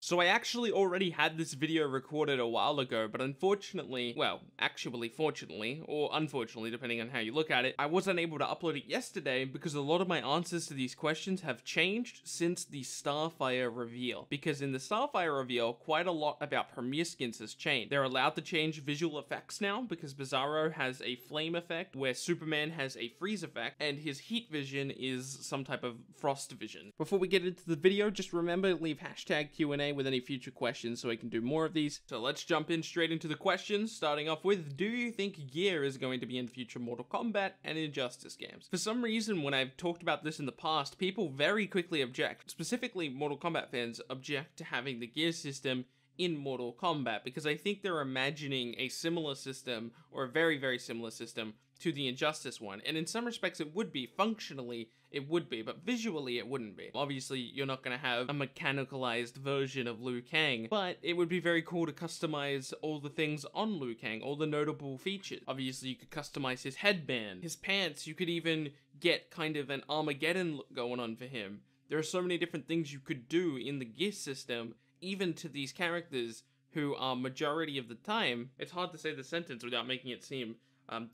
So I actually already had this video recorded a while ago, but unfortunately, well, actually fortunately, or unfortunately, depending on how you look at it, I wasn't able to upload it yesterday because a lot of my answers to these questions have changed since the Starfire Reveal. Because in the Starfire Reveal, quite a lot about premiere skins has changed. They're allowed to change visual effects now because Bizarro has a flame effect, where Superman has a freeze effect, and his heat vision is some type of frost vision. Before we get into the video, just remember, leave hashtag Q&A with any future questions so I can do more of these. So let's jump in straight into the questions, starting off with, do you think gear is going to be in future Mortal Kombat and Injustice games? For some reason, when I've talked about this in the past, people very quickly object. Specifically, Mortal Kombat fans object to having the gear system in Mortal Kombat because I think they're imagining a similar system, or a very, very similar system, to the Injustice one. And in some respects it would be, functionally it would be, but visually it wouldn't be. Obviously you're not going to have a mechanicalized version of Liu Kang, but it would be very cool to customize all the things on Liu Kang, all the notable features. Obviously you could customize his headband, his pants, you could even get kind of an Armageddon look going on for him. There are so many different things you could do in the gear system, even to these characters who are majority of the time, it's hard to say the sentence without making it seem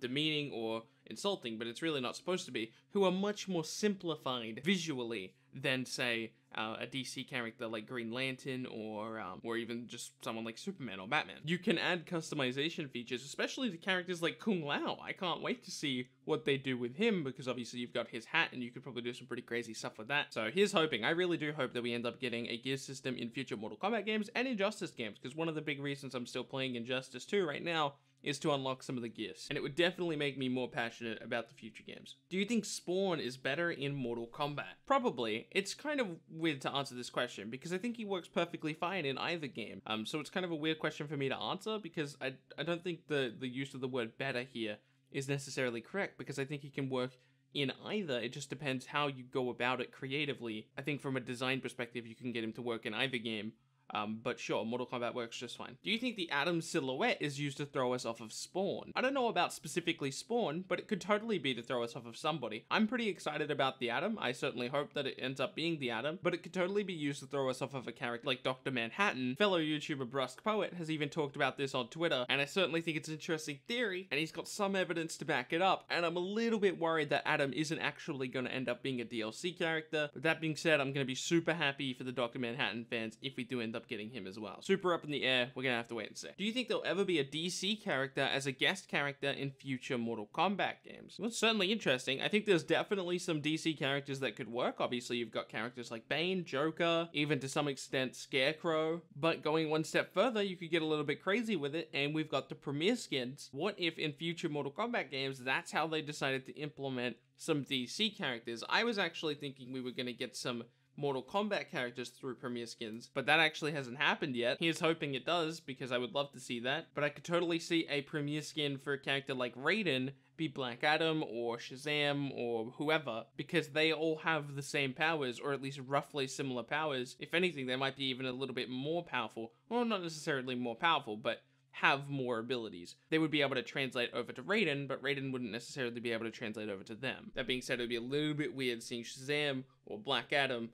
demeaning or insulting, but it's really not supposed to be, who are much more simplified visually than, say, a DC character like Green Lantern or even just someone like Superman or Batman. You can add customization features, especially to characters like Kung Lao. I can't wait to see what they do with him, because obviously you've got his hat and you could probably do some pretty crazy stuff with that. So here's hoping. I really do hope that we end up getting a gear system in future Mortal Kombat games and Injustice games, because one of the big reasons I'm still playing Injustice 2 right now is to unlock some of the gears, and it would definitely make me more passionate about the future games. Do you think Spawn is better in Mortal Kombat? Probably. It's kind of weird to answer this question, because I think he works perfectly fine in either game. So it's kind of a weird question for me to answer, because I don't think the use of the word better here is necessarily correct, because I think he can work in either. It just depends how you go about it creatively. I think from a design perspective, you can get him to work in either game. But sure, Mortal Kombat works just fine. Do you think the Atom silhouette is used to throw us off of Spawn? I don't know about specifically Spawn, but it could totally be to throw us off of somebody. I'm pretty excited about the Atom. I certainly hope that it ends up being the Atom, but it could totally be used to throw us off of a character like Dr. Manhattan. Fellow YouTuber Brusque Poet has even talked about this on Twitter, and I certainly think it's an interesting theory, and he's got some evidence to back it up, and I'm a little bit worried that Atom isn't actually going to end up being a DLC character. But that being said, I'm going to be super happy for the Dr. Manhattan fans if we do end up getting him as well. Super up in the air, we're gonna have to wait and see. Do you think there'll ever be a DC character as a guest character in future Mortal Kombat games? Well, it's certainly interesting. I think there's definitely some DC characters that could work. Obviously, you've got characters like Bane, Joker, even to some extent Scarecrow. But going one step further, you could get a little bit crazy with it, and we've got the premiere skins. What if in future Mortal Kombat games, that's how they decided to implement some DC characters? I was actually thinking we were gonna get some Mortal Kombat characters through premiere skins, but that actually hasn't happened yet. Here's hoping it does, because I would love to see that. But I could totally see a premiere skin for a character like Raiden be Black Adam or Shazam or whoever, because they all have the same powers, or at least roughly similar powers. If anything, they might be even a little bit more powerful. Well, not necessarily more powerful, but have more abilities. They would be able to translate over to Raiden, but Raiden wouldn't necessarily be able to translate over to them. That being said, it would be a little bit weird seeing Shazam or Black Adam,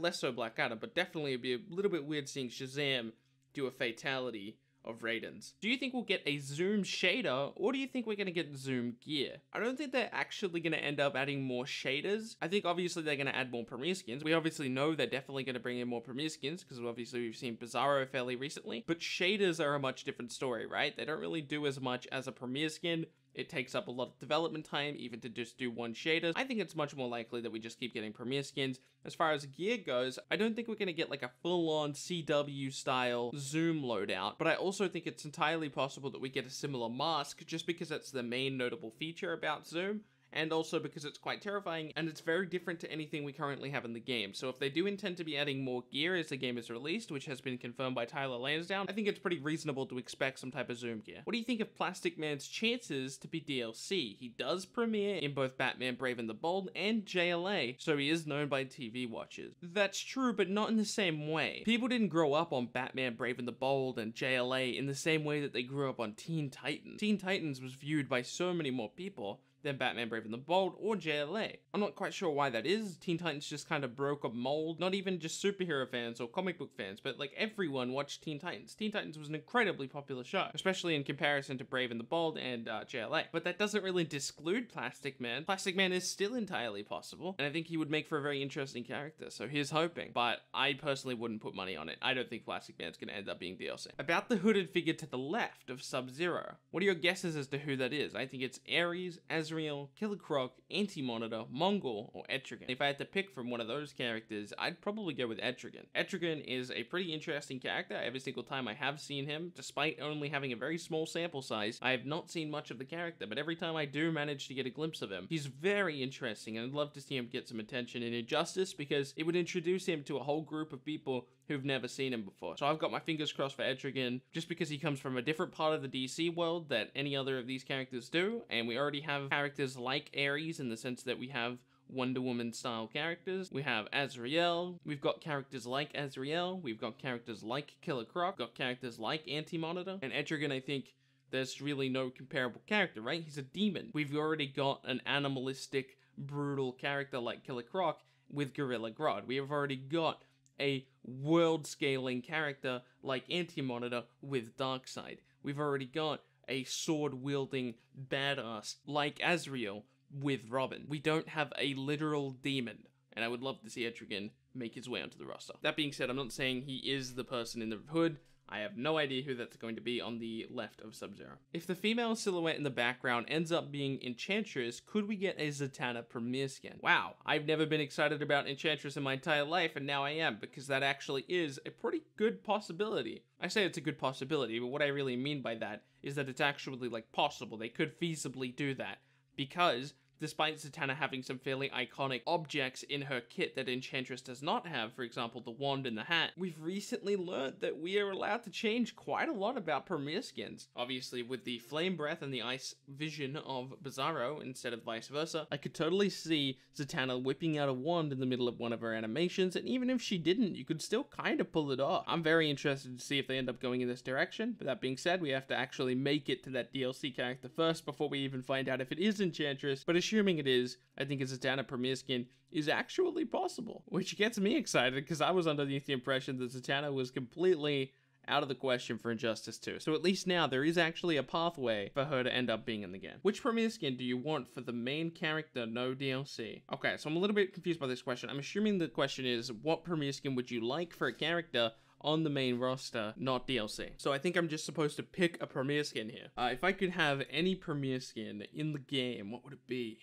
less so Black Adam, but definitely it'd be a little bit weird seeing Shazam do a fatality of Raiden's. Do you think we'll get a Zoom shader, or do you think we're going to get Zoom gear? I don't think they're actually going to end up adding more shaders. I think obviously they're going to add more premiere skins. We obviously know they're definitely going to bring in more premiere skins, because obviously we've seen Bizarro fairly recently, but shaders are a much different story, right? They don't really do as much as a premiere skin. It takes up a lot of development time, even to just do one shader. I think it's much more likely that we just keep getting premiere skins. As far as gear goes, I don't think we're going to get like a full-on CW style Zoom loadout, but I also think it's entirely possible that we get a similar mask, just because that's the main notable feature about Zoom, and also because it's quite terrifying, and it's very different to anything we currently have in the game. So if they do intend to be adding more gear as the game is released, which has been confirmed by Tyler Lansdowne, I think it's pretty reasonable to expect some type of Zoom gear. What do you think of Plastic Man's chances to be DLC? He does premiere in both Batman Brave and the Bold and JLA, so he is known by TV watchers. That's true, but not in the same way. People didn't grow up on Batman Brave and the Bold and JLA in the same way that they grew up on Teen Titans. Teen Titans was viewed by so many more people, than Batman Brave and the Bold or JLA. I'm not quite sure why that is. Teen Titans just kind of broke a mold. Not even just superhero fans or comic book fans, but like everyone watched Teen Titans. Teen Titans was an incredibly popular show, especially in comparison to Brave and the Bold and JLA. But that doesn't really disclude Plastic Man. Plastic Man is still entirely possible, and I think he would make for a very interesting character, so here's hoping. But I personally wouldn't put money on it. I don't think Plastic Man's gonna end up being DLC. About the hooded figure to the left of Sub-Zero, what are your guesses as to who that is? I think it's Ares, Azrael, Killer Croc, Anti-Monitor, Mongol, or Etrigan. If I had to pick from one of those characters, I'd probably go with Etrigan. Etrigan is a pretty interesting character. Every single time I have seen him, despite only having a very small sample size, I have not seen much of the character, but every time I do manage to get a glimpse of him, he's very interesting, and I'd love to see him get some attention in Injustice, because it would introduce him to a whole group of people who've never seen him before. So I've got my fingers crossed for Etrigan, just because he comes from a different part of the DC world that any other of these characters do, and we already have characters like Ares in the sense that we have Wonder Woman style characters. We have Azrael. We've got characters like Azrael. We've got characters like Killer Croc. We've got characters like Anti-Monitor. And Etrigan, I think there's really no comparable character, right? He's a demon. We've already got an animalistic, brutal character like Killer Croc with Gorilla Grodd. We have already got a world-scaling character like Anti-Monitor with Darkseid. We've already got a sword-wielding badass like Azrael with Robin. We don't have a literal demon, and I would love to see Etrigan make his way onto the roster. That being said, I'm not saying he is the person in the hood. I have no idea who that's going to be on the left of Sub-Zero. If the female silhouette in the background ends up being Enchantress, could we get a Zatanna premiere skin? Wow, I've never been excited about Enchantress in my entire life, and now I am, because that actually is a pretty good possibility. I say it's a good possibility, but what I really mean by that is that it's actually, like, possible. They could feasibly do that, because despite Zatanna having some fairly iconic objects in her kit that Enchantress does not have, for example, the wand and the hat, we've recently learned that we are allowed to change quite a lot about premiere skins. Obviously, with the flame breath and the ice vision of Bizarro instead of vice versa, I could totally see Zatanna whipping out a wand in the middle of one of her animations, and even if she didn't, you could still kind of pull it off. I'm very interested to see if they end up going in this direction, but that being said, we have to actually make it to that DLC character first before we even find out if it is Enchantress, but assuming it is, I think a Zatanna premiere skin is actually possible, which gets me excited because I was underneath the impression that Zatanna was completely out of the question for Injustice 2. So at least now there is actually a pathway for her to end up being in the game. Which premiere skin do you want for the main character, no DLC? Okay, so I'm a little bit confused by this question. I'm assuming the question is, what premiere skin would you like for a character on the main roster, not DLC? So I think I'm just supposed to pick a premiere skin here. If I could have any premiere skin in the game, what would it be?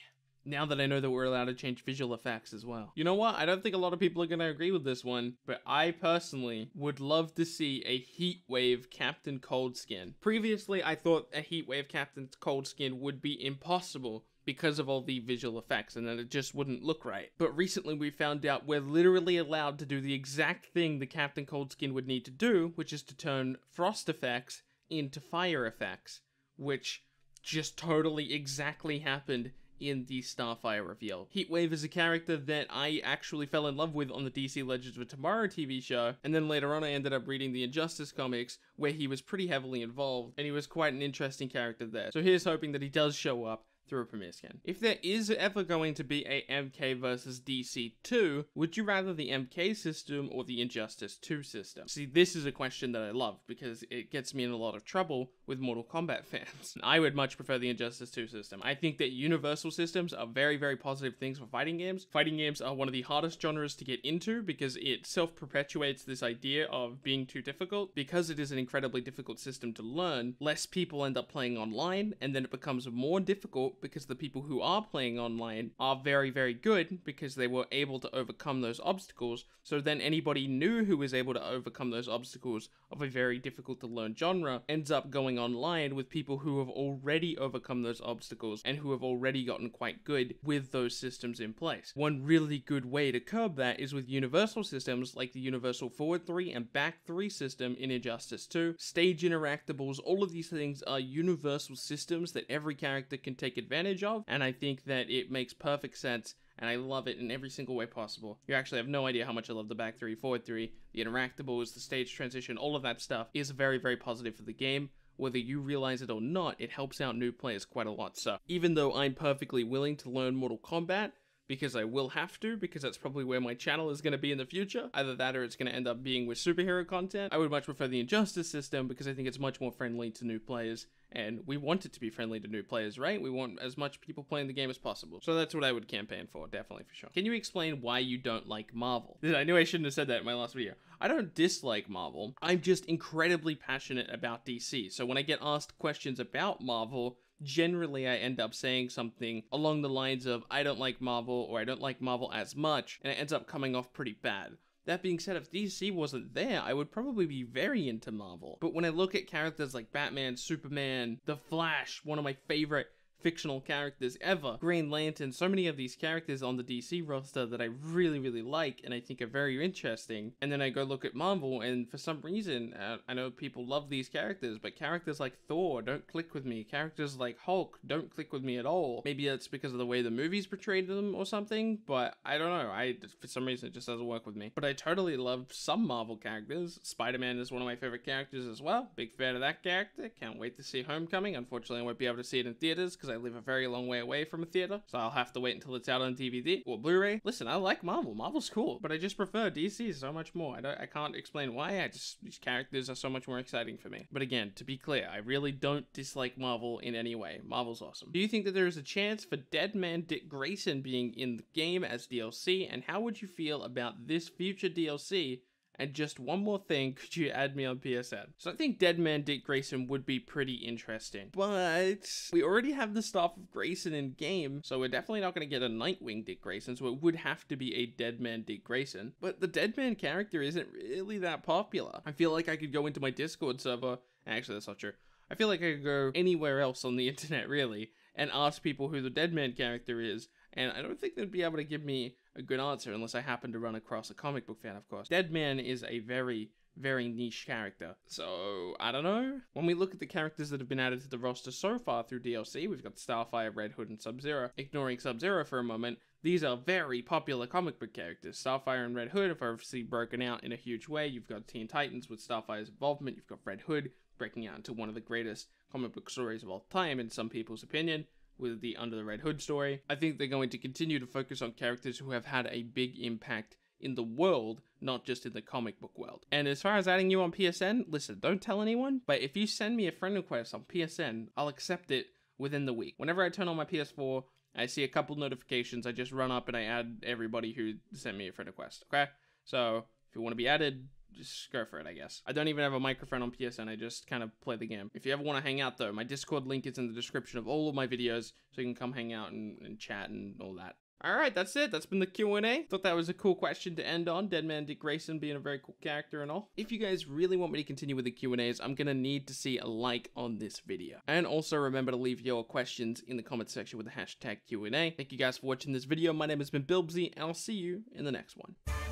Now that I know that we're allowed to change visual effects as well. You know what? I don't think a lot of people are going to agree with this one, but I personally would love to see a Heatwave Captain Cold skin. Previously, I thought a Heatwave Captain Cold skin would be impossible because of all the visual effects and that it just wouldn't look right. But recently we found out we're literally allowed to do the exact thing the Captain Cold skin would need to do, which is to turn frost effects into fire effects, which just totally exactly happened in the Starfire Reveal. Heatwave is a character that I actually fell in love with on the DC Legends of Tomorrow TV show, and then later on I ended up reading the Injustice comics, where he was pretty heavily involved, and he was quite an interesting character there. So here's hoping that he does show up through a premiere skin. If there is ever going to be a MK versus DC 2, would you rather the MK system or the Injustice 2 system? See, this is a question that I love because it gets me in a lot of trouble with Mortal Kombat fans. I would much prefer the Injustice 2 system. I think that universal systems are very, very positive things for fighting games. Fighting games are one of the hardest genres to get into because it self-perpetuates this idea of being too difficult. Because it is an incredibly difficult system to learn, less people end up playing online, and then it becomes more difficult because the people who are playing online are very, very good because they were able to overcome those obstacles. So then anybody new who is able to overcome those obstacles of a very difficult to learn genre ends up going online with people who have already overcome those obstacles and who have already gotten quite good with those systems in place. One really good way to curb that is with universal systems like the universal forward 3 and back 3 system in Injustice 2. Stage interactables, all of these things are universal systems that every character can take advantage of, and I think that it makes perfect sense, and I love it in every single way possible. You actually have no idea how much I love the back 3, forward 3, the interactables, the stage transition, all of that stuff is very, very positive for the game. whether you realize it or not, it helps out new players quite a lot. So even though I'm perfectly willing to learn Mortal Kombat, because I will have to, because that's probably where my channel is going to be in the future. Either that or it's going to end up being with superhero content. I would much prefer the Injustice system because I think it's much more friendly to new players, and we want it to be friendly to new players, right? We want as much people playing the game as possible. So that's what I would campaign for, definitely, for sure. Can you explain why you don't like Marvel? I knew I shouldn't have said that in my last video. I don't dislike Marvel. I'm just incredibly passionate about DC. So when I get asked questions about Marvel, generally I end up saying something along the lines of, I don't like Marvel, or I don't like Marvel as much, and it ends up coming off pretty bad. That being said, if DC wasn't there, I would probably be very into Marvel. But when I look at characters like Batman, Superman, The Flash, one of my favorite fictional characters ever, Green Lantern, so many of these characters on the DC roster that I really, really like and I think are very interesting. And then I go look at Marvel, and for some reason, I know people love these characters, but characters like Thor don't click with me. Characters like Hulk don't click with me at all. Maybe that's because of the way the movies portrayed them or something, but I don't know. For some reason, it just doesn't work with me. But I totally love some Marvel characters. Spider-Man is one of my favorite characters as well. Big fan of that character. Can't wait to see Homecoming. Unfortunately, I won't be able to see it in theaters because I live a very long way away from a theater, so I'll have to wait until it's out on DVD or Blu-ray. Listen, I like Marvel. Marvel's cool, but I just prefer DC so much more. I can't explain why. These characters are so much more exciting for me. But again, to be clear, I really don't dislike Marvel in any way. Marvel's awesome. Do you think that there is a chance for Dead Man Dick Grayson being in the game as DLC, and how would you feel about this future DLC? And just one more thing, could you add me on PSN? So I think Dead Man Dick Grayson would be pretty interesting. But we already have the stuff of Grayson in game, so we're definitely not going to get a Nightwing Dick Grayson, so it would have to be a Dead Man Dick Grayson. But the Dead Man character isn't really that popular. I feel like I could go into my Discord server, actually that's not true. I feel like I could go anywhere else on the internet, really, and ask people who the Dead Man character is, and I don't think they'd be able to give me a good answer unless I happen to run across a comic book fan, of course. Dead Man is a very, very niche character. So, I don't know. When we look at the characters that have been added to the roster so far through DLC, we've got Starfire, Red Hood, and Sub-Zero. Ignoring Sub-Zero for a moment, these are very popular comic book characters. Starfire and Red Hood have obviously broken out in a huge way. You've got Teen Titans with Starfire's involvement. You've got Red Hood breaking out into one of the greatest comic book stories of all time, in some people's opinion, with the Under the Red Hood story. I think they're going to continue to focus on characters who have had a big impact in the world, not just in the comic book world. And as far as adding you on PSN, listen, don't tell anyone, but if you send me a friend request on PSN, I'll accept it within the week. Whenever I turn on my PS4, I see a couple notifications, I just run up and I add everybody who sent me a friend request, okay? So, if you want to be added, just go for it, I guess. I don't even have a microphone on PSN, I just kind of play the game. If you ever want to hang out though, my Discord link is in the description of all of my videos, so you can come hang out and chat and all that. Alright, that's it. That's been the Q&A. Thought that was a cool question to end on. Dead Man Dick Grayson being a very cool character and all. If you guys really want me to continue with the Q&As, I'm gonna need to see a like on this video. And also remember to leave your questions in the comment section with the hashtag Q&A. Thank you guys for watching this video. My name has been Bilbzy, and I'll see you in the next one.